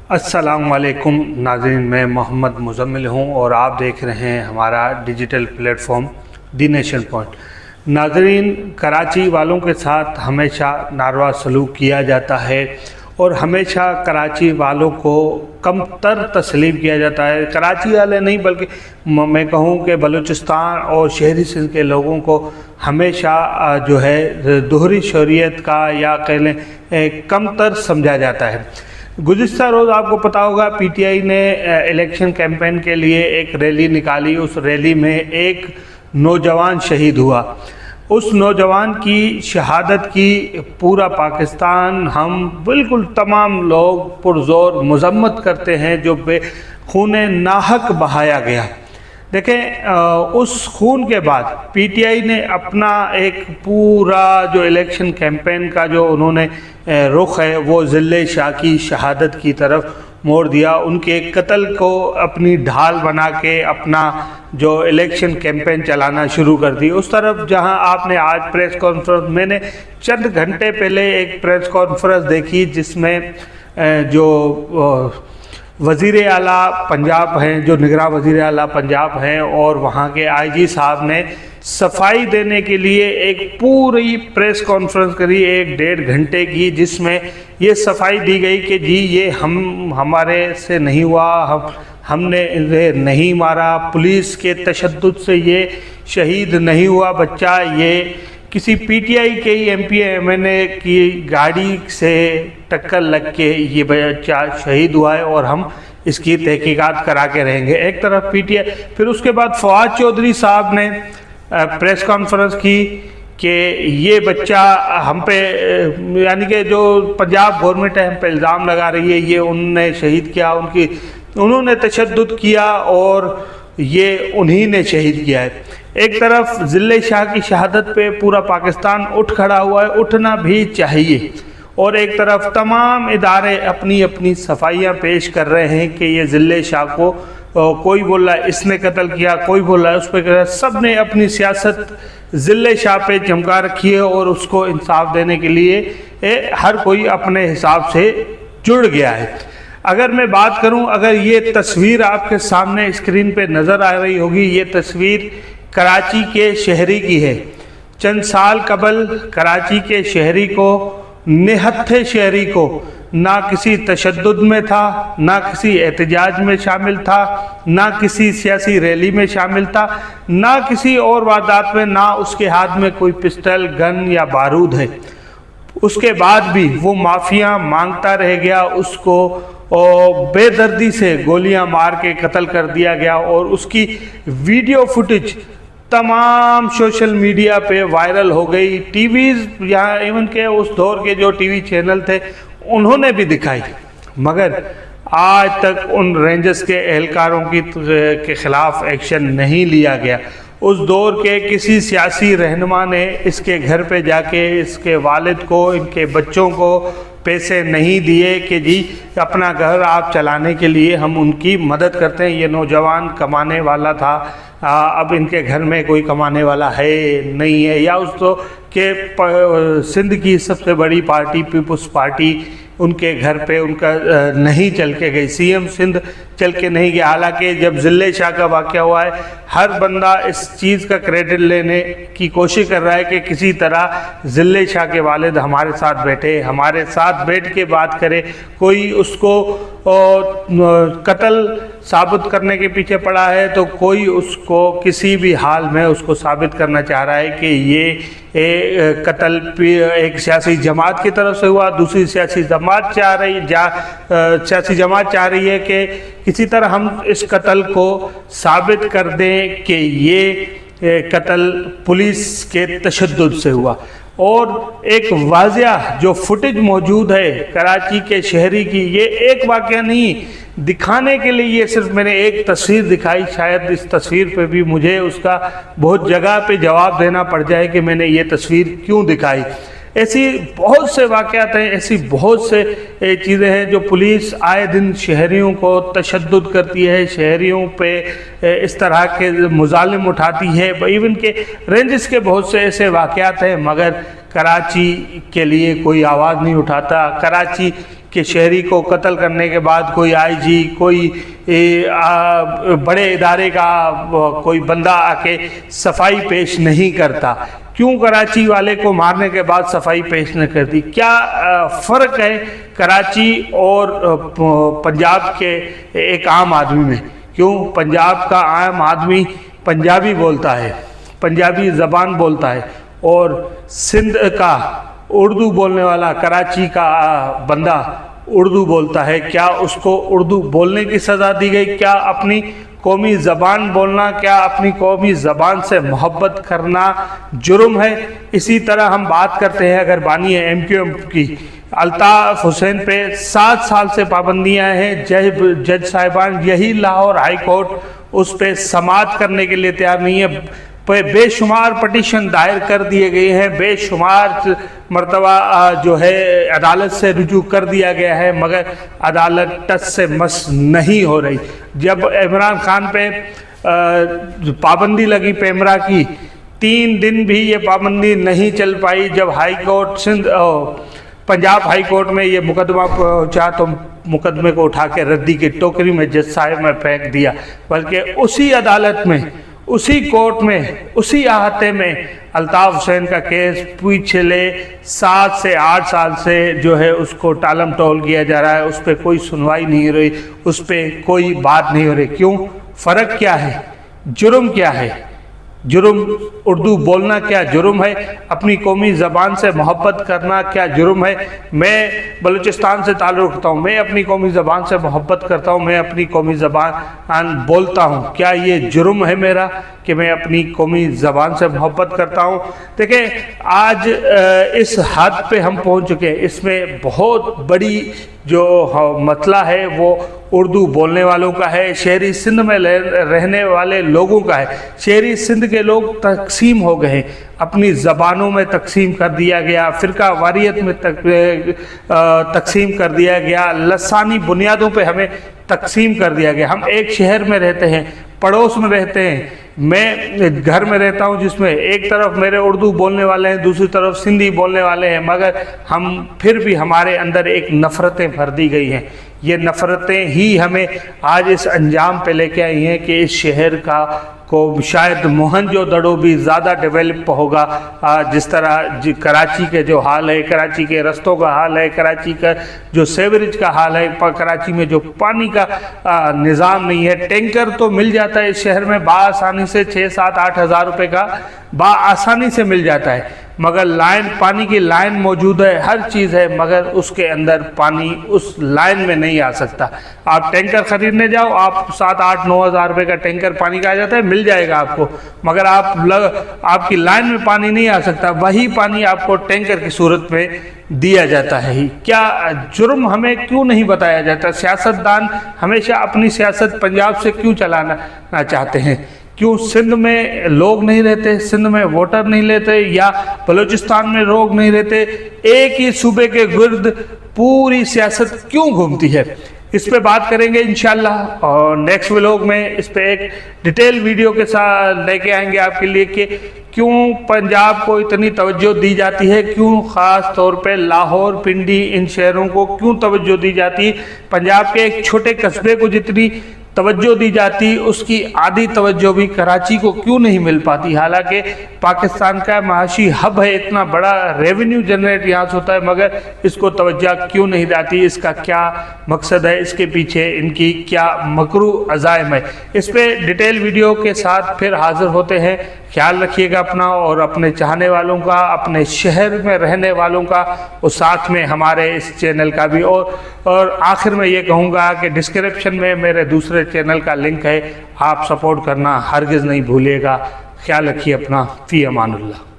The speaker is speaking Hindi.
अस्सलाम वालेकुम नाज़रीन, मैं मोहम्मद मुज़म्मिल हूँ और आप देख रहे हैं हमारा digital platform the nation point. नाज़रीन, कराची वालों के साथ हमेशा नारवा सलूक किया जाता है और हमेशा कराची वालों को कमतर तस्लीम किया जाता है। कराची वाले नहीं बल्कि मैं कहूँ कि बलूचिस्तान और शहरी सिंध के लोगों को हमेशा जो है दोहरी शरीयत का या कह लें कमतर समझा जाता है। गुज़िश्ता रोज़ आपको पता होगा पीटीआई ने इलेक्शन कैंपेन के लिए एक रैली निकाली। उस रैली में एक नौजवान शहीद हुआ। उस नौजवान की शहादत की पूरा पाकिस्तान, हम बिल्कुल तमाम लोग पुरज़ोर मज़म्मत करते हैं जो खून नाहक बहाया गया। देखें, उस खून के बाद पीटीआई ने अपना एक पूरा जो इलेक्शन कैंपेन का जो उन्होंने रुख है वो ज़िले शाह की शहादत की तरफ मोड़ दिया। उनके कत्ल को अपनी ढाल बना के अपना जो इलेक्शन कैंपेन चलाना शुरू कर दी। उस तरफ जहां आपने आज प्रेस कॉन्फ्रेंस, मैंने चंद घंटे पहले एक प्रेस कॉन्फ्रेंस देखी जिसमें जो वज़ीर आला पंजाब हैं, जो निगरान वज़ीर आला पंजाब हैं और वहाँ के आईजी साहब ने सफाई देने के लिए एक पूरी प्रेस कॉन्फ्रेंस करी 1-1.5 घंटे की, जिसमें ये सफाई दी गई कि जी ये हमारे से नहीं हुआ, हमने इन्हें नहीं मारा, पुलिस के तशद्दुद से ये शहीद नहीं हुआ बच्चा, ये किसी पीटीआई के ही एमपी एमएनए की गाड़ी से टक्कर लग के ये बच्चा शहीद हुआ है और हम इसकी तहकीकात करा के रहेंगे। एक तरफ पीटीआई, फिर उसके बाद फवाद चौधरी साहब ने प्रेस कॉन्फ्रेंस की कि ये बच्चा हम पे, यानी कि जो पंजाब गवर्नमेंट है हम पे इल्ज़ाम लगा रही है, ये उनने शहीद किया, उन्होंने तशद्दुद किया और ये उन्हीं ने शहीद किया है। एक तरफ ज़िले शाह की शहादत पे पूरा पाकिस्तान उठ खड़ा हुआ है, उठना भी चाहिए, और एक तरफ तमाम इदारे अपनी अपनी सफाइयाँ पेश कर रहे हैं कि ये ज़िले शाह को कोई बोल रहा है इसने कत्ल किया, कोई बोल रहा है उस पर, सब ने अपनी सियासत ज़िले शाह पे चमका रखी है और उसको इंसाफ देने के लिए हर कोई अपने हिसाब से जुड़ गया है। अगर मैं बात करूं, अगर ये तस्वीर आपके सामने स्क्रीन पे नज़र आ रही होगी, ये तस्वीर कराची के शहरी की है। चंद साल कबल कराची के शहरी को, निहत्थे शहरी को, ना किसी तशद्दुद में था, ना किसी एहतजाज में शामिल था, ना किसी सियासी रैली में शामिल था, ना किसी और वारदात में, ना उसके हाथ में कोई पिस्टल, गन या बारूद है। उसके बाद भी वो माफिया मांगता रह गया, उसको और बेदर्दी से गोलियां मार के कत्ल कर दिया गया और उसकी वीडियो फुटेज तमाम सोशल मीडिया पे वायरल हो गई। टीवीज़, यहाँ इवन के उस दौर के जो टीवी चैनल थे उन्होंने भी दिखाई, मगर आज तक उन रेंजर्स के एहलकारों के खिलाफ एक्शन नहीं लिया गया। उस दौर के किसी सियासी रहनुमा ने इसके घर पे जाके इसके वालिद को, इनके बच्चों को पैसे नहीं दिए कि जी अपना घर आप चलाने के लिए हम उनकी मदद करते हैं। ये नौजवान कमाने वाला था, अब इनके घर में कोई कमाने वाला है नहीं है, या उस तो के सिंध की सबसे बड़ी पार्टी पीपल्स पार्टी उनके घर पे उनका नहीं चल के गई, सीएम सिंध चल के नहीं गया। हालांकि जब ज़िले शाह का वाक़या हुआ है, हर बंदा इस चीज़ का क्रेडिट लेने की कोशिश कर रहा है कि किसी तरह ज़िले शाह के वालिद हमारे साथ बैठे, हमारे साथ बैठ के बात करे। कोई उसको कत्ल साबित करने के पीछे पड़ा है तो कोई उसको किसी भी हाल में उसको साबित करना चाह रहा है कि ये कत्ल एक सियासी जमात की तरफ से हुआ, दूसरी सियासी जमात चाह रही है कि किसी तरह हम इस कत्ल को साबित कर दें कि ये कत्ल पुलिस के तशद्दुद से हुआ। और एक वाज़िया जो फुटेज मौजूद है कराची के शहरी की, ये एक वाक़या नहीं दिखाने के लिए, ये सिर्फ मैंने एक तस्वीर दिखाई। शायद इस तस्वीर पे भी मुझे उसका बहुत जगह पे जवाब देना पड़ जाए कि मैंने ये तस्वीर क्यों दिखाई। ऐसी बहुत से वाक़यात हैं, ऐसी बहुत से चीज़ें हैं जो पुलिस आए दिन शहरियों को तशद्दुद करती है, शहरियों पे इस तरह के मुजालिम उठाती है। इवन के रेंजेस के बहुत से ऐसे वाक़यात हैं, मगर कराची के लिए कोई आवाज़ नहीं उठाता। कराची कि शहरी को कत्ल करने के बाद कोई आईजी, कोई बड़े इदारे का कोई बंदा आके सफाई पेश नहीं करता? क्यों कराची वाले को मारने के बाद सफाई पेश नहीं करती? क्या फ़र्क है कराची और पंजाब के एक आम आदमी में? क्यों पंजाब का आम आदमी पंजाबी बोलता है, पंजाबी ज़बान बोलता है, और सिंध का उर्दू बोलने वाला कराची का बंदा उर्दू बोलता है? क्या उसको उर्दू बोलने की सज़ा दी गई? क्या अपनी कौमी ज़बान बोलना, क्या अपनी कौमी ज़बान से मोहब्बत करना जुर्म है? इसी तरह हम बात करते हैं अगर बानी है MQM की, अल्ताफ़ हुसैन पे 7 साल से पाबंदियां हैं। जज साहिबान यही लाहौर हाई कोर्ट उस पर समाअत करने के लिए तैयार नहीं है। बेशुमार पटिशन दायर कर दिए गए हैं, बेशुमार मरतबा जो है अदालत से रुजू कर दिया गया है, मगर अदालत टस से मस नहीं हो रही। जब इमरान खान पे पाबंदी लगी पेमरा की, 3 दिन भी ये पाबंदी नहीं चल पाई। जब high court Punjab high court में ये मुकदमा पहुंचा तो मुकदमे को उठा के रद्दी की टोकरी में जज साहब में फेंक दिया। बल्कि उसी अदालत में, उसी कोर्ट में, उसी अहाते में अल्ताफ़ हुसैन का केस पिछले 7 से 8 साल से जो है उसको टालम टोल किया जा रहा है। उस पर कोई सुनवाई नहीं हो रही, उस पर कोई बात नहीं हो रही। क्यों? फ़र्क क्या है? जुर्म क्या है? जुर्म उर्दू बोलना क्या जुर्म है? अपनी कौमी ज़बान से मोहब्बत करना क्या जुर्म है? मैं बलूचिस्तान से ताल्लुक़ रखता हूँ, मैं अपनी कौमी ज़बान से मोहब्बत करता हूँ, मैं अपनी कौमी ज़बान बोलता हूँ। क्या ये जुर्म है मेरा कि मैं अपनी कौमी ज़बान से मोहब्बत करता हूँ? देखिए, आज इस हद पे हम पहुँच चुके हैं। इसमें बहुत बड़ी जो मसला है वो उर्दू बोलने वालों का है, शहरी सिंध में रहने वाले लोगों का है। शहरी सिंध के लोग तकसीम हो गए, अपनी ज़बानों में तकसीम कर दिया गया, फ़िरका वारियत में तकसीम कर दिया गया, लसानी बुनियादों पे हमें तकसीम कर दिया गया। हम एक शहर में रहते हैं, पड़ोस में रहते हैं। मैं घर में रहता हूं जिसमें एक तरफ मेरे उर्दू बोलने वाले हैं, दूसरी तरफ सिंधी बोलने वाले हैं, मगर हम फिर भी हमारे अंदर एक नफ़रतें भर दी गई हैं। ये नफ़रतें ही हमें आज इस अंजाम पे लेके आई हैं कि इस शहर का को शायद मोहनजोदड़ो भी ज़्यादा डेवलप होगा। जिस तरह कराची के जो हाल है, कराची के रस्तों का हाल है, कराची का जो सेवरेज का हाल है, कराची में जो पानी का निज़ाम नहीं है। टैंकर तो मिल जाता है इस शहर में बाआसानी से, 6-7-8 हज़ार रुपये का बाआसानी से मिल जाता है, मगर लाइन, पानी की लाइन मौजूद है, हर चीज़ है, मगर उसके अंदर पानी उस लाइन में नहीं आ सकता। आप टैंकर ख़रीदने जाओ, आप 7-8-9 हज़ार रुपये का टैंकर पानी का आ जाता है, मिल जाएगा आपको, मगर आपकी लाइन में पानी नहीं आ सकता। वही पानी आपको टैंकर की सूरत में दिया जाता है। क्या जुर्म हमें क्यों नहीं बताया जाता? सियासतदान हमेशा अपनी सियासत पंजाब से क्यों चलाना चाहते हैं? क्यों सिंध में लोग नहीं रहते, सिंध में वोटर नहीं लेते, या बलूचिस्तान में लोग नहीं रहते? एक ही सूबे के गिर्द पूरी सियासत क्यों घूमती है? इस पे बात करेंगे इंशाल्लाह, और नेक्स्ट व्लॉग में इस पे एक डिटेल वीडियो के साथ लेके आएंगे आपके लिए कि क्यों पंजाब को इतनी तवज्जो दी जाती है, क्यों ख़ास तौर पे लाहौर, पिंडी, इन शहरों को क्यों तवज्जो दी जाती है। पंजाब के एक छोटे कस्बे को जितनी तवज्जो दी जाती, उसकी आधी तवज्जो भी कराची को क्यों नहीं मिल पाती? हालांकि पाकिस्तान का माशी हब है, इतना बड़ा रेवेन्यू जनरेट यहाँ से होता है, मगर इसको तवज्जो क्यों नहीं जाती? इसका क्या मकसद है? इसके पीछे इनकी क्या मकरू अज़ाइम है? इस पर डिटेल वीडियो के साथ फिर हाजिर होते हैं। ख्याल रखिएगा अपना और अपने चाहने वालों का, अपने शहर में रहने वालों का, और साथ में हमारे इस चैनल का भी। और आखिर में ये कहूँगा कि डिस्क्रिप्शन में मेरे दूसरे चैनल का लिंक है, आप सपोर्ट करना हरगिज़ नहीं भूलिएगा। ख्याल रखिए अपना। फ़ी अमानुल्लाह।